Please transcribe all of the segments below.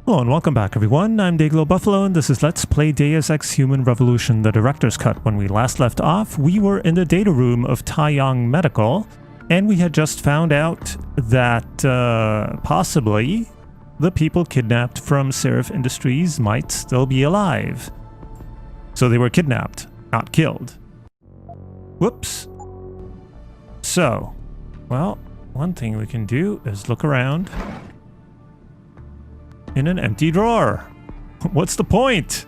Hello and welcome back everyone, I'm Day-Glo Buffalo and this is Let's Play Deus Ex Human Revolution, the director's cut. When we last left off, we were in the data room of Taiyang Medical, and we had just found out that possibly the people kidnapped from Seraph Industries might still be alive. So they were kidnapped, not killed. Whoops. So, well, one thing we can do is look around in an empty drawer. What's the point?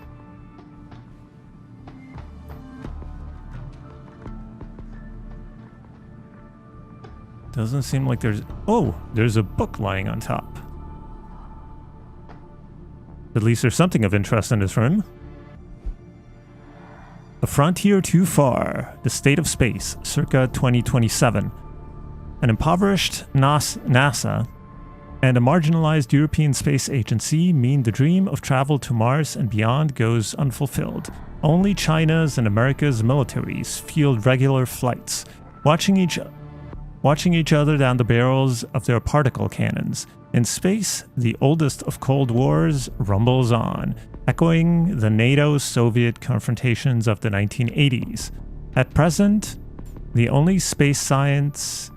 Doesn't seem like there's... Oh, there's a book lying on top. At least there's something of interest in this room. A Frontier Too Far, The State of Space, circa 2027. An impoverished NASA and a marginalized European Space Agency mean the dream of travel to Mars and beyond goes unfulfilled. Only China's and America's militaries field regular flights, watching each other down the barrels of their particle cannons. In space, the oldest of Cold Wars rumbles on, echoing the NATO-Soviet confrontations of the 1980s. At present, the only space science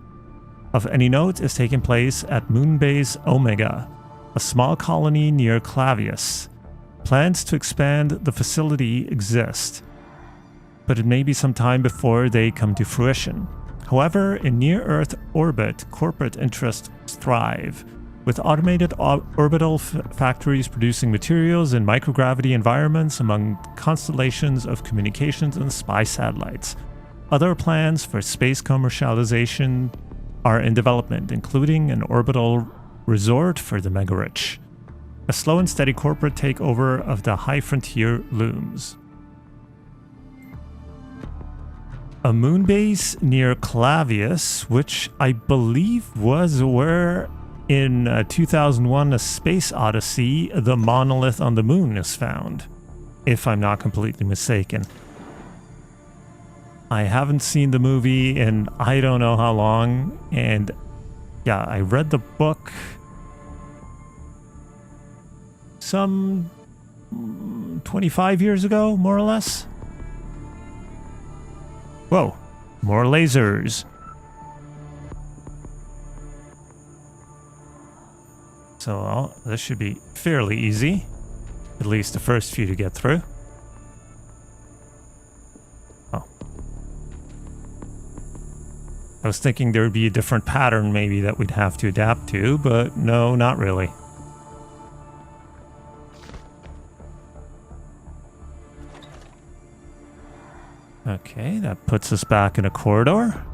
of any note is taking place at Moonbase Omega, a small colony near Clavius. Plans to expand the facility exist, but it may be some time before they come to fruition. However, in near-Earth orbit, corporate interests thrive, with automated orbital factories producing materials in microgravity environments among constellations of communications and spy satellites. Other plans for space commercialization are in development, including an orbital resort for the mega-rich. A slow and steady corporate takeover of the high frontier looms. A moon base near Clavius, which I believe was where in 2001 A Space Odyssey the monolith on the moon is found, if I'm not completely mistaken. I haven't seen the movie in I don't know how long, and yeah, I read the book some 25 years ago, more or less. Whoa, more lasers. So this should be fairly easy, at least the first few to get through. I was thinking there would be a different pattern maybe that we'd have to adapt to, but no, not really. Okay, that puts us back in a corridor.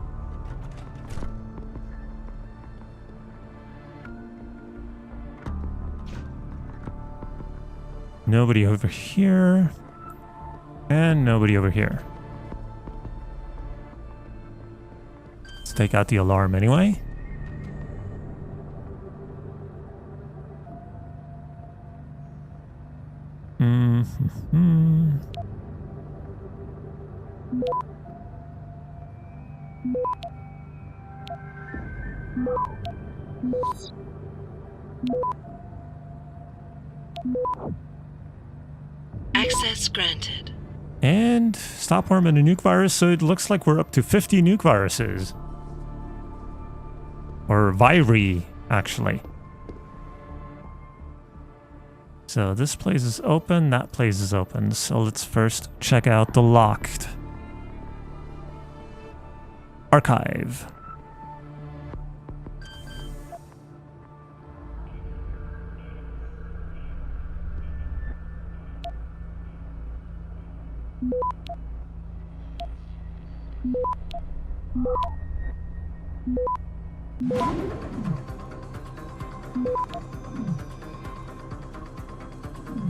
Nobody over here. And nobody over here. Take out the alarm anyway. Access granted. And stopworm and a nuke virus, so it looks like we're up to 50 nuke viruses. Or viri, actually. So this place is open, that place is open. So let's first check out the locked archive.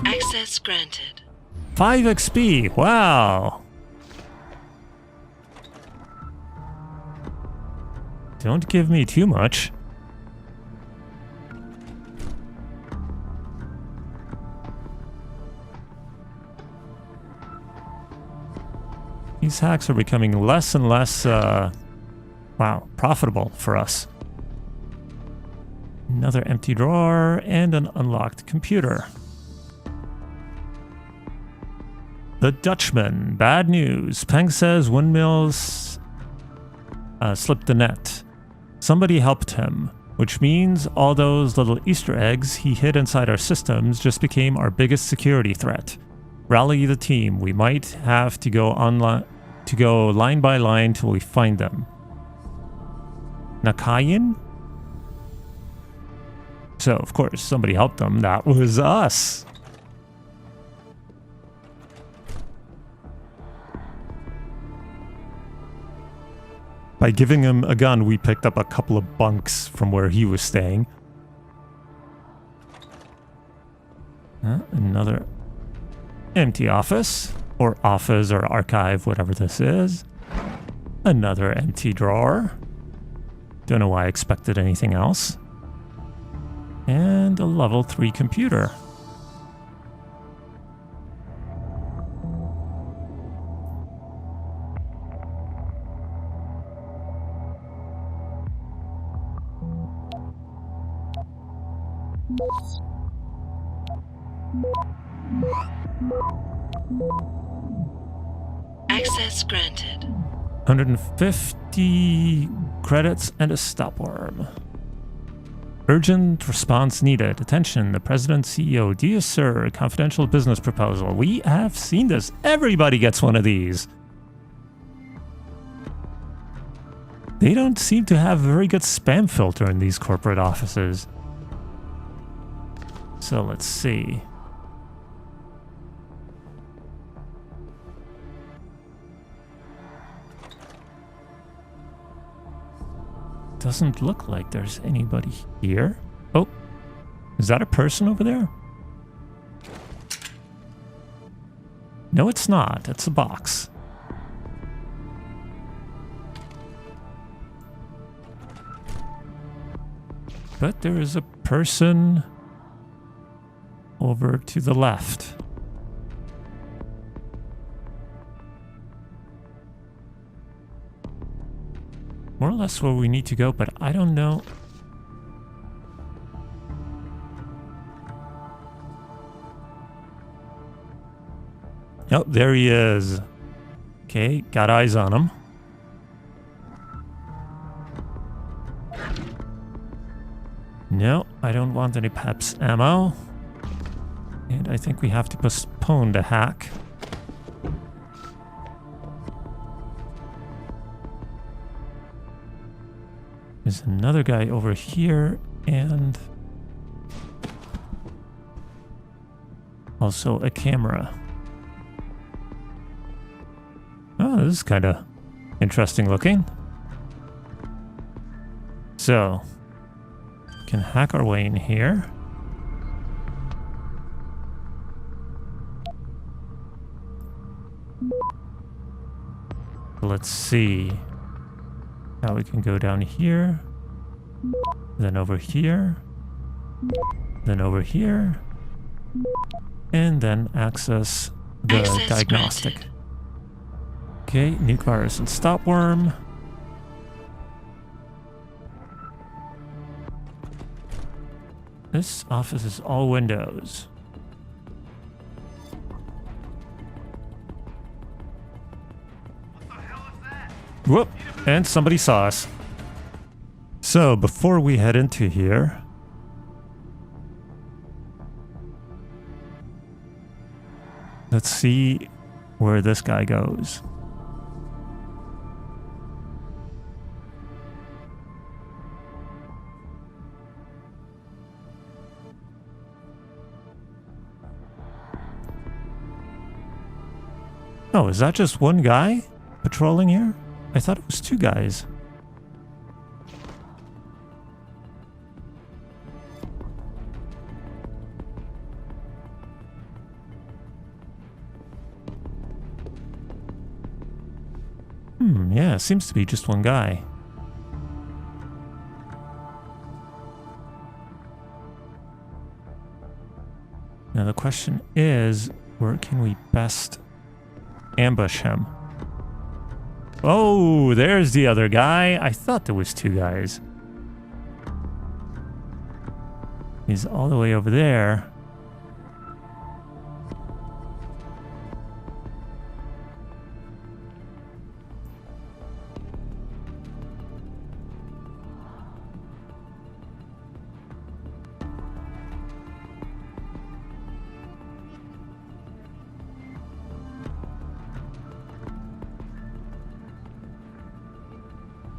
Access granted. 5 XP, wow. Don't give me too much. These hacks are becoming less and less, wow, profitable for us. Another empty drawer and an unlocked computer. The Dutchman. Bad news. Peng says windmills slipped the net. Somebody helped him, which means all those little Easter eggs he hid inside our systems just became our biggest security threat. Rally the team. We might have to go line by line till we find them. Nakayan? So, of course, somebody helped them. That was us. By giving him a gun, we picked up a couple of bunks from where he was staying. Another empty office, or office, or archive, whatever this is. Another empty drawer. Don't know why I expected anything else. And a level 3 computer. Access granted. 150 credits and a stopworm. Urgent response needed. Attention, the President CEO. Dear Sir, confidential business proposal. We have seen this. Everybody gets one of these. They don't seem to have a very good spam filter in these corporate offices. So let's see. Doesn't look like there's anybody here. Oh, is that a person over there? No, it's not. It's a box. But there is a person over to the left. More or less where we need to go, but I don't know. Oh, there he is. Okay, got eyes on him. No, I don't want any Peps ammo. And I think we have to postpone the hack. There's another guy over here, and also a camera. Oh, this is kind of interesting looking. So, can hack our way in here. Let's see. Now we can go down here, then over here, then over here, and then access the diagnostic. Granted. Okay, nuke virus and stopworm. This office is all windows. Whoop! And somebody saw us. So, before we head into here, let's see where this guy goes. Oh, is that just one guy patrolling here? I thought it was two guys. Yeah, it seems to be just one guy. Now the question is, where can we best ambush him? Oh, there's the other guy. I thought there was two guys. He's all the way over there.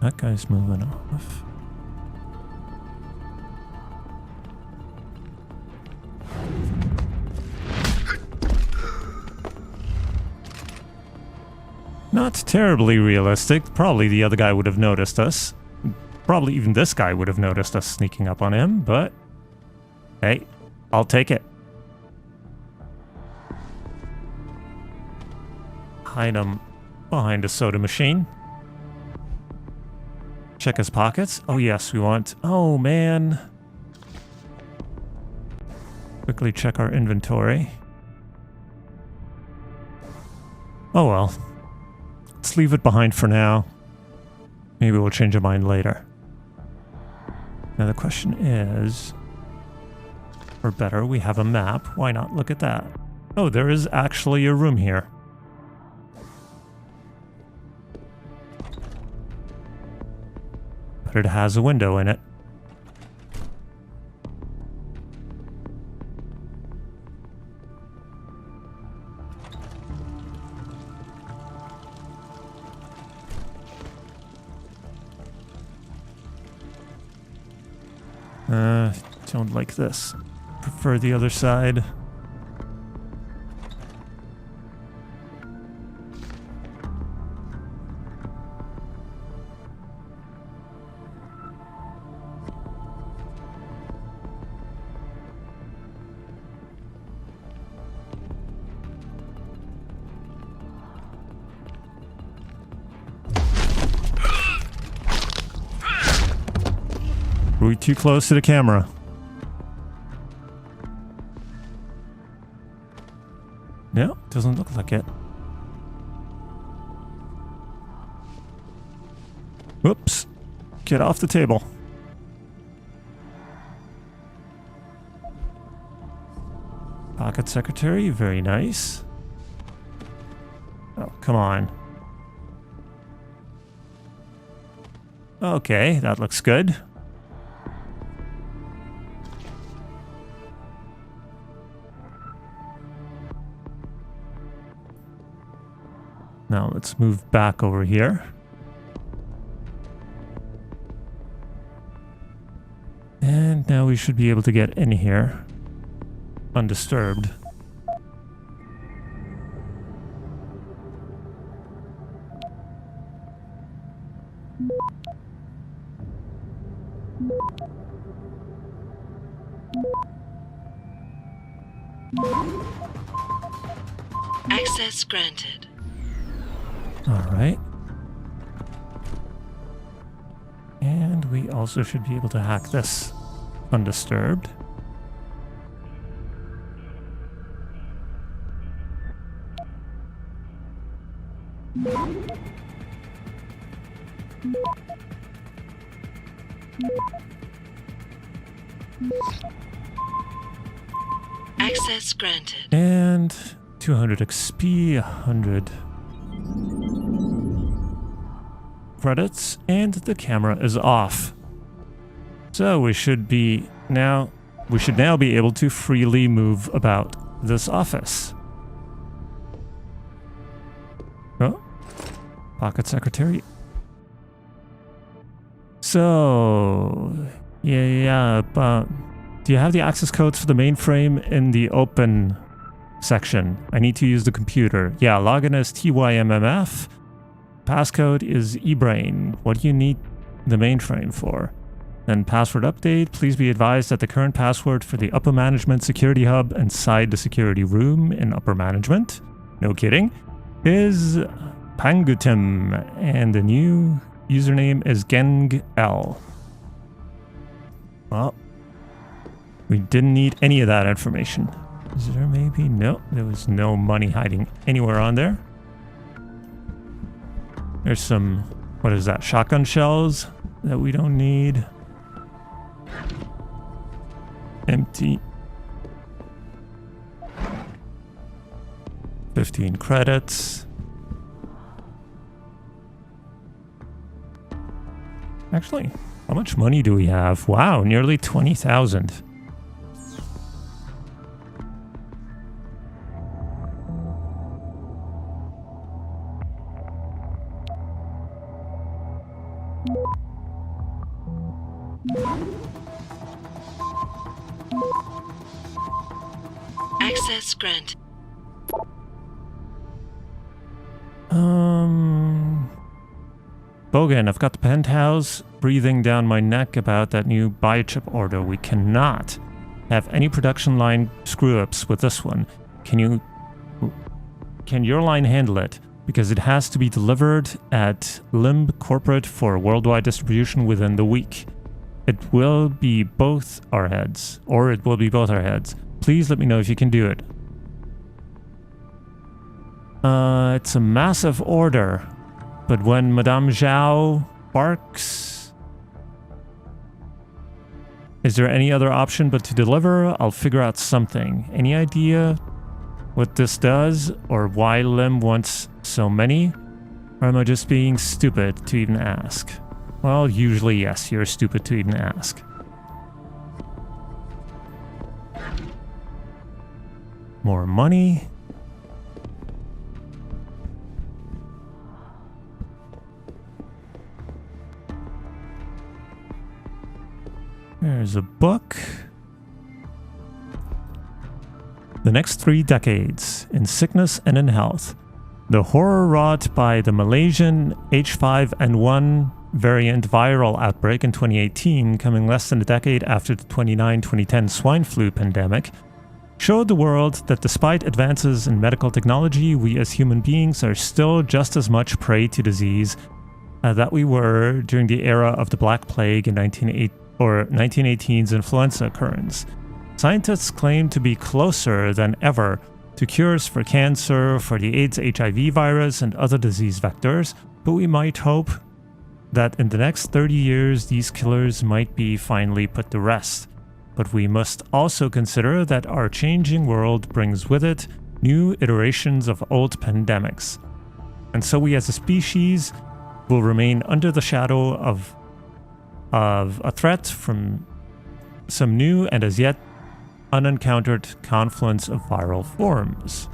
That guy's moving off. Not terribly realistic. Probably the other guy would have noticed us. Probably even this guy would have noticed us sneaking up on him, but hey, I'll take it. Hide him behind a soda machine. Check his pockets. Oh yes, we want... Oh man. Quickly check our inventory. Oh well. Let's leave it behind for now. Maybe we'll change our mind later. Now the question is... Or better, we have a map. Why not look at that? Oh, there is actually a room here. But it has a window in it. Don't like this. Prefer the other side. We're too close to the camera. No, doesn't look like it. Whoops. Get off the table. Pocket secretary, very nice. Oh, come on. Okay, that looks good. Now let's move back over here. And now we should be able to get in here undisturbed. Access granted. Alright. And we also should be able to hack this undisturbed. Access granted. And 200 XP, 100 credits, and the camera is off. So we should now be able to freely move about this office. Oh, pocket secretary. So, yeah, but do you have the access codes for the mainframe in the open section? I need to use the computer. Yeah, login as TYMMF. Passcode is eBrain. What do you need the mainframe for? Then password update. Please be advised that the current password for the upper management security hub inside the security room in upper management, no kidding, is Pangutim, and the new username is GengL. Well, we didn't need any of that information. Is there maybe? No, there was no money hiding anywhere on there. There's some, what is that, shotgun shells that we don't need. Empty. 15 credits. Actually, how much money do we have? Wow, nearly 20,000. Access granted. Bogan, I've got the penthouse breathing down my neck about that new biochip order. We cannot have any production line screw-ups with this one. Can your line handle it? Because it has to be delivered at Limb Corporate for worldwide distribution within the week. It will be both our heads, or it will be both our heads. Please let me know if you can do it. It's a massive order, but when Madame Zhao barks... Is there any other option but to deliver? I'll figure out something. Any idea what this does, or why Lim wants so many? Or am I just being stupid to even ask? Well, usually yes, you're stupid to even ask. More money. There's a book. The next 3 decades, in sickness and in health. The horror wrought by the Malaysian H5N1 variant viral outbreak in 2018, coming less than a decade after the 2009-2010 swine flu pandemic, showed the world that despite advances in medical technology, we as human beings are still just as much prey to disease that we were during the era of the Black Plague in 1918's influenza occurrence. Scientists claim to be closer than ever to cures for cancer, for the AIDS HIV virus, and other disease vectors, but we might hope that in the next 30 years these killers might be finally put to rest. But we must also consider that our changing world brings with it new iterations of old pandemics. And so we as a species will remain under the shadow of a threat from some new and as yet unencountered confluence of viral forms.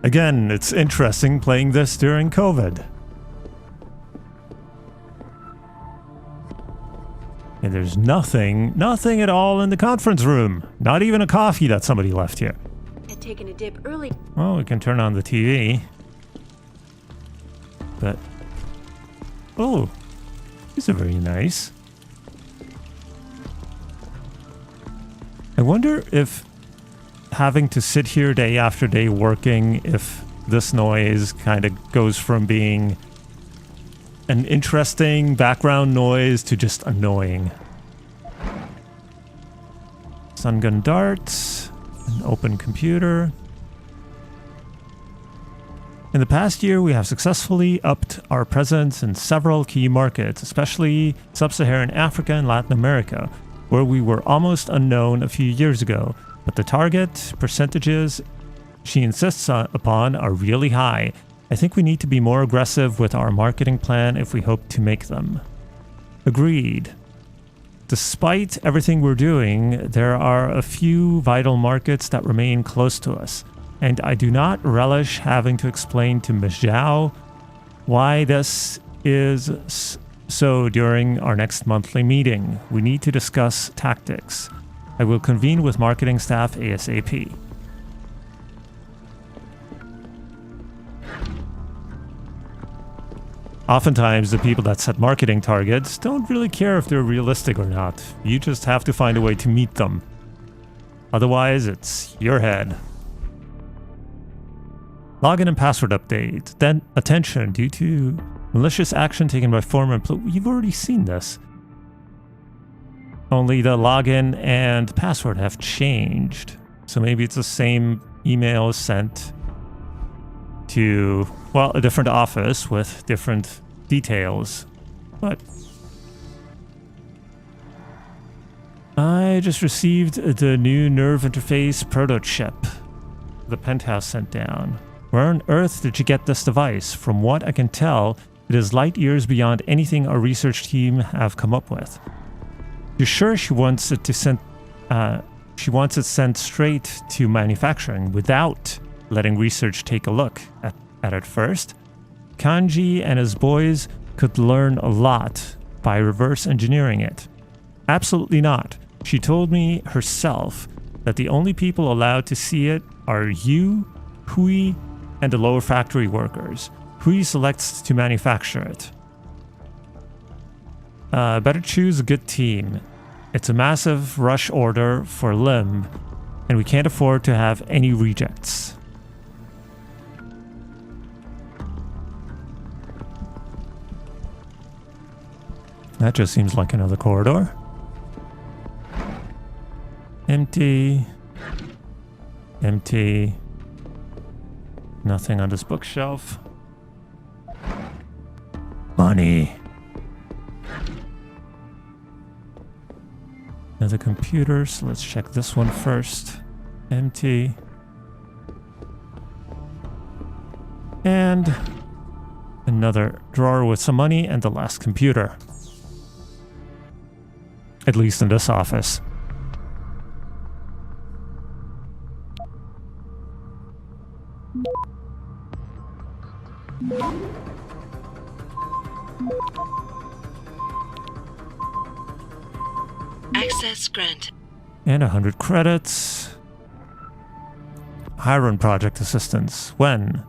Again, it's interesting playing this during COVID. And there's nothing at all in the conference room. Not even a coffee that somebody left here. Had taken a dip early. Well, we can turn on the TV. But... oh, these are very nice. I wonder if having to sit here day after day working, if this noise kind of goes from being an interesting background noise to just annoying. Sun gun darts, an open computer. In the past year, we have successfully upped our presence in several key markets, especially Sub-Saharan Africa and Latin America, where we were almost unknown a few years ago, but the target percentages she insists upon are really high. I think we need to be more aggressive with our marketing plan if we hope to make them. Agreed. Despite everything we're doing, there are a few vital markets that remain close to us, and I do not relish having to explain to Ms. Zhao why this is so during our next monthly meeting. We need to discuss tactics. I will convene with marketing staff ASAP. Oftentimes, the people that set marketing targets don't really care if they're realistic or not. You just have to find a way to meet them. Otherwise, it's your head. Login and password update. Then, attention, due to malicious action taken by former employees. You've already seen this. Only the login and password have changed. So maybe it's the same email sent to, well, a different office with different details. But I just received the new nerve interface proto chip the penthouse sent down. Where on earth did you get this device? From what I can tell, it is light years beyond anything our research team have come up with. You're sure she wants it sent straight to manufacturing without letting research take a look at it first? Kanji and his boys could learn a lot by reverse engineering it. Absolutely not. She told me herself that the only people allowed to see it are you, Hui, and the lower factory workers. Hui selects to manufacture it. Better choose a good team. It's a massive rush order for Limb, and we can't afford to have any rejects. That just seems like another corridor. Empty. Empty. Nothing on this bookshelf. Money. Another computer, so let's check this one first. Empty. And another drawer with some money and the last computer. At least in this office. Access granted. And 100 credits. Hiron project assistance. When?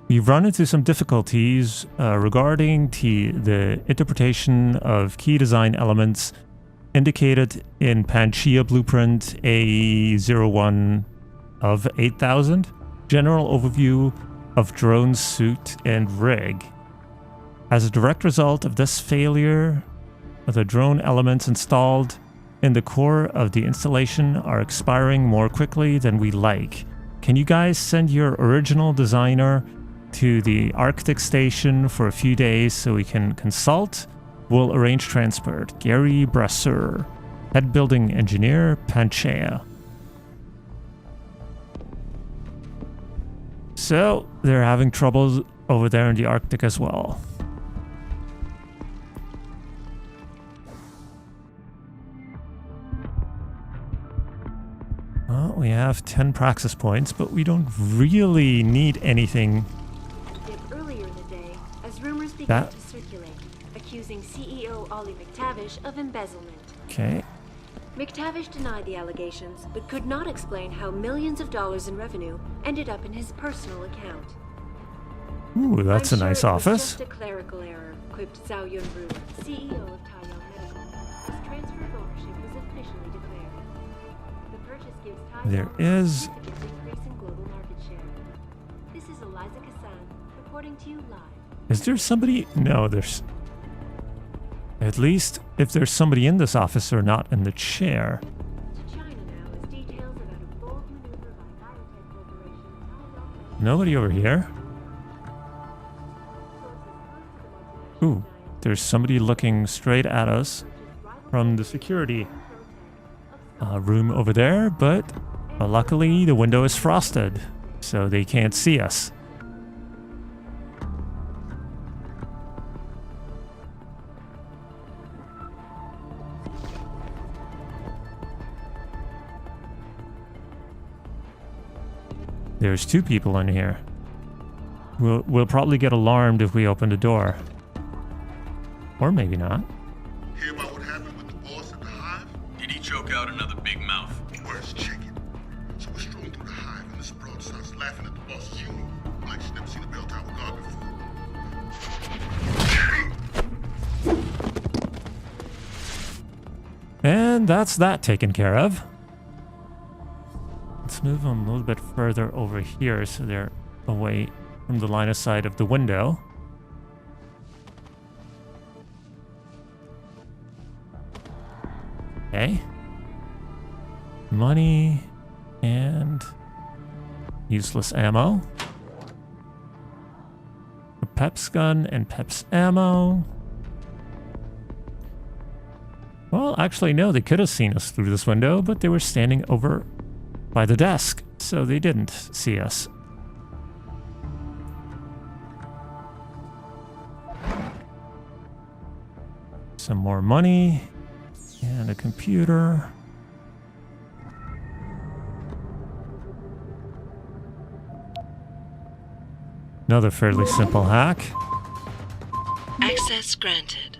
We've run into some difficulties regarding the interpretation of key design elements indicated in Pangaea Blueprint A01 of 8000. General overview of drone suit and rig. As a direct result of this failure, the drone elements installed in the core of the installation are expiring more quickly than we like. Can you guys send your original designer to the Arctic station for a few days so we can consult? We'll arrange transport. Gary Brasseur, head building engineer, Pangaea. So they're having troubles over there in the Arctic as well. Well, we have 10 praxis points, but we don't really need anything. Earlier in the day, as rumors began to circulate, accusing CEO Ollie McTavish of embezzlement. Okay. McTavish denied the allegations, but could not explain how millions of dollars in revenue ended up in his personal account. Ooh, that's a nice office. Just a clerical error, quipped Zhao Yunru, CEO of Taiyang Medical. His transfer of ownership was officially declared. The purchase gives Taiyang There is a significant increase in global market share. This is Eliza Kassan reporting to you live. Is there somebody? No, there's... At least, if there's somebody in this office or not in the chair. To China now as details about a bold maneuver by biotech corporation. Nobody over here. Ooh, there's somebody looking straight at us from the security room over there, but luckily the window is frosted, so they can't see us. There's two people in here. We'll probably get alarmed if we open the door. Or maybe not. Hear about what happened with the boss at the hive? Did he choke out another big mouth? Where's chicken? So we're strolling through the hive and this broad starts laughing at the boss's union. Like she's never seen a bell tower guard before. And that's that taken care of. Let's move them a little bit further over here so they're away from the line of sight of the window. Okay. Money and useless ammo. A Pep's gun and Pep's ammo. Well, Well, actually, no, they could have seen us through this window, but they were standing over by the desk, so they didn't see us. Some more money and a computer. Another fairly simple hack. Access granted.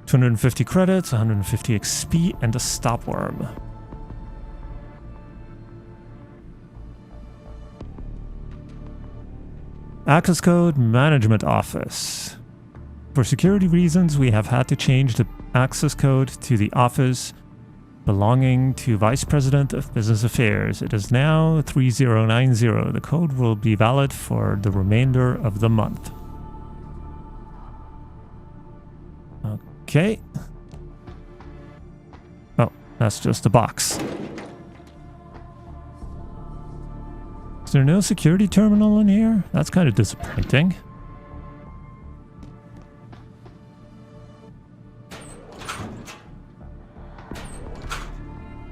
250 credits, 150 XP, and a stopworm. Access code management office. For security reasons, we have had to change the access code to the office belonging to Vice President of Business Affairs. It is now 3090. The code will be valid for the remainder of the month. Okay. Oh, that's just a box. Is there no security terminal in here? That's kind of disappointing.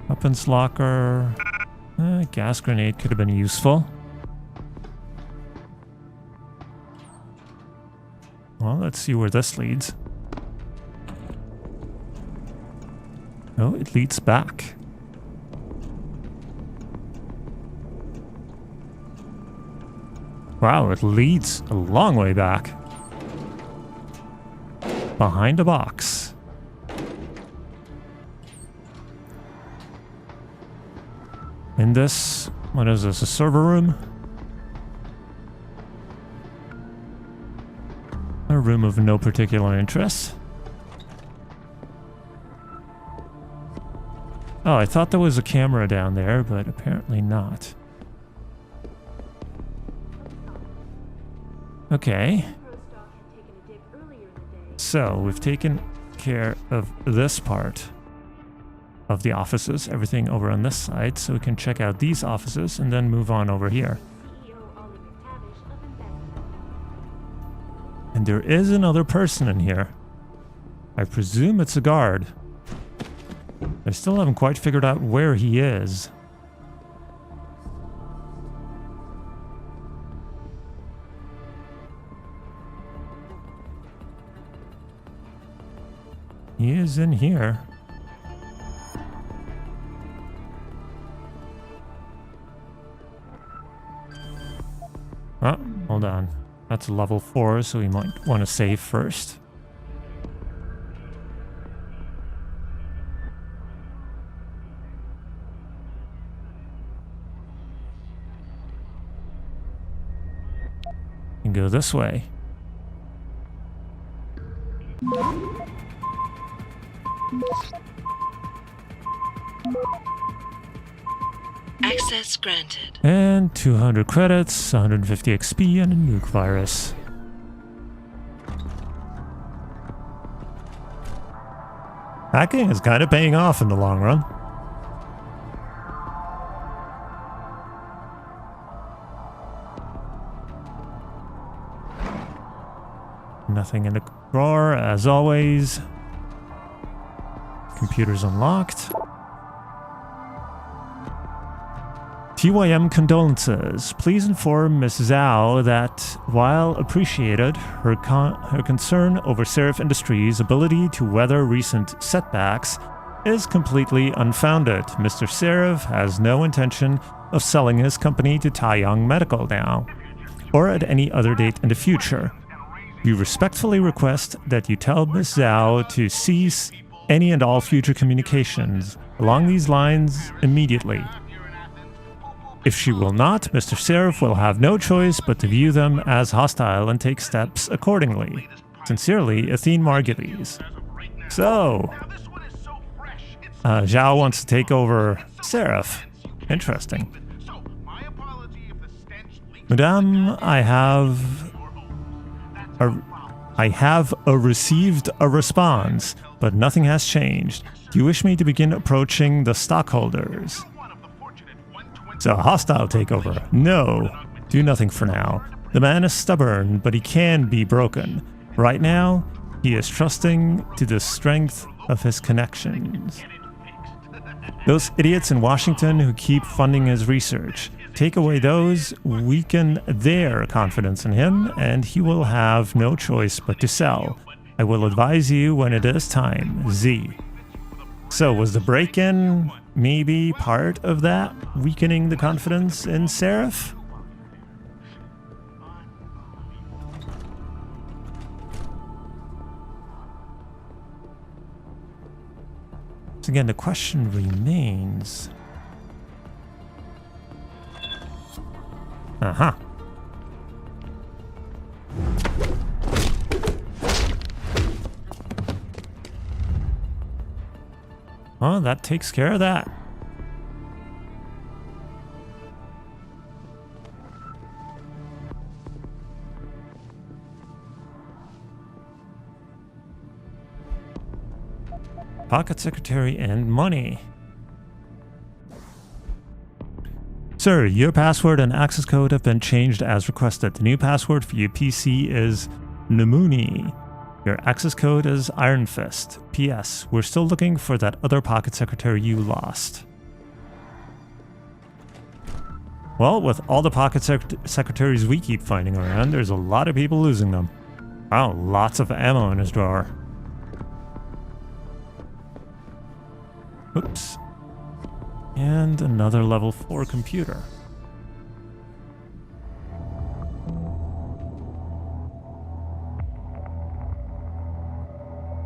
Weapons locker. Gas grenade could have been useful. Well, let's see where this leads. Oh, it leads back. Wow, it leads a long way back. Behind a box. In this, what is this, a server room? A room of no particular interest. Oh, I thought there was a camera down there, but apparently not. Okay. So, we've taken care of this part of the offices, everything over on this side, so we can check out these offices and then move on over here. And there is another person in here. I presume it's a guard. I still haven't quite figured out where he is. He is in here. Oh, hold on. That's a level 4, so we might want to save first. And go this way. Access granted. And 200 credits, 150 XP, and a nuke virus. Hacking is kind of paying off in the long run. Nothing in the drawer, as always. Computer's unlocked. TYM condolences. Please inform Ms. Zhao that, while appreciated, her concern over Seraph Industries' ability to weather recent setbacks is completely unfounded. Mr. Seraph has no intention of selling his company to Taiyang Medical now, or at any other date in the future. We respectfully request that you tell Ms. Zhao to cease any and all future communications along these lines immediately. If she will not, Mr. Seraph will have no choice but to view them as hostile and take steps accordingly. Sincerely, Athene Margulies. So, Zhao wants to take over Seraph. Interesting. Madame, I have received a response, but nothing has changed. Do you wish me to begin approaching the stockholders? So, hostile takeover. No, do nothing for now. The man is stubborn, but he can be broken. Right now, he is trusting to the strength of his connections. Those idiots in Washington who keep funding his research. Take away those, weaken their confidence in him, and he will have no choice but to sell. I will advise you when it is time, Z. So was the break-in maybe part of that, weakening the confidence in Seraph? So again, the question remains... Uh-huh. Well, that takes care of that. Pocket secretary and money. Sir, your password and access code have been changed as requested. The new password for your PC is Namuni. Your access code is Iron Fist. P.S. We're still looking for that other pocket secretary you lost. Well, with all the pocket secretaries we keep finding around, there's a lot of people losing them. Wow, lots of ammo in his drawer. Oops. And another level 4 computer.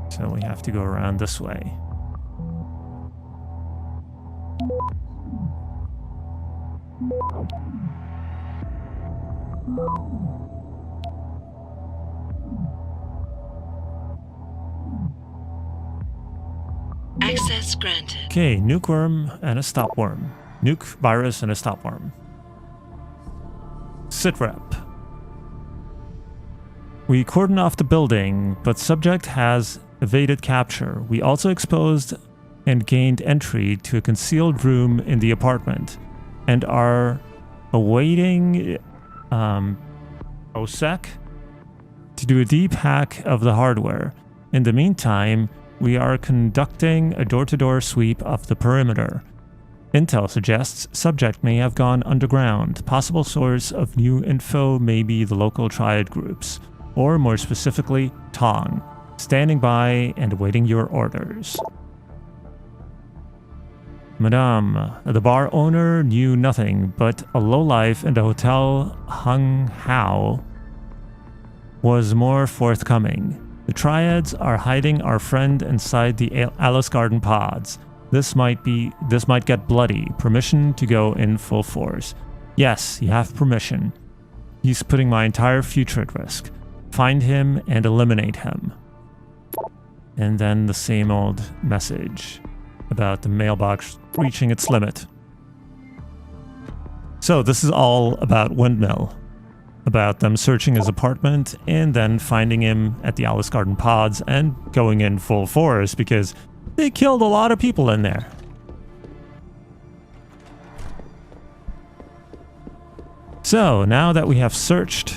So we have to go around this way. Access granted. Okay, nuke worm and a stop worm. Nuke virus and a stop worm. Sitrep. We cordon off the building, but subject has evaded capture. We also exposed and gained entry to a concealed room in the apartment and are awaiting OSEC to do a deep hack of the hardware. In the meantime, we are conducting a door-to-door sweep of the perimeter. Intel suggests subject may have gone underground. Possible source of new info may be the local triad groups, or more specifically, Tong. Standing by and awaiting your orders. Madame, the bar owner knew nothing, but a lowlife in the hotel Hung Hao was more forthcoming. The triads are hiding our friend inside the Alice Garden pods. This might get bloody. Permission to go in full force. Yes, you have permission. He's putting my entire future at risk. Find him and eliminate him. And then the same old message about the mailbox reaching its limit. So this is all about Windmill. About them searching his apartment and then finding him at the Alice Garden pods and going in full force because they killed a lot of people in there. So now that we have searched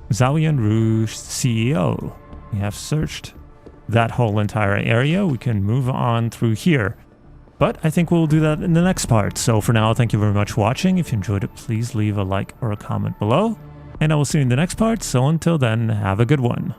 Zaoyan Rouge CEO, we have searched that whole entire area, we can move on through here. But I think we'll do that in the next part. So for now, thank you very much for watching. If you enjoyed it, please leave a like or a comment below. And I will see you in the next part. So until then, have a good one.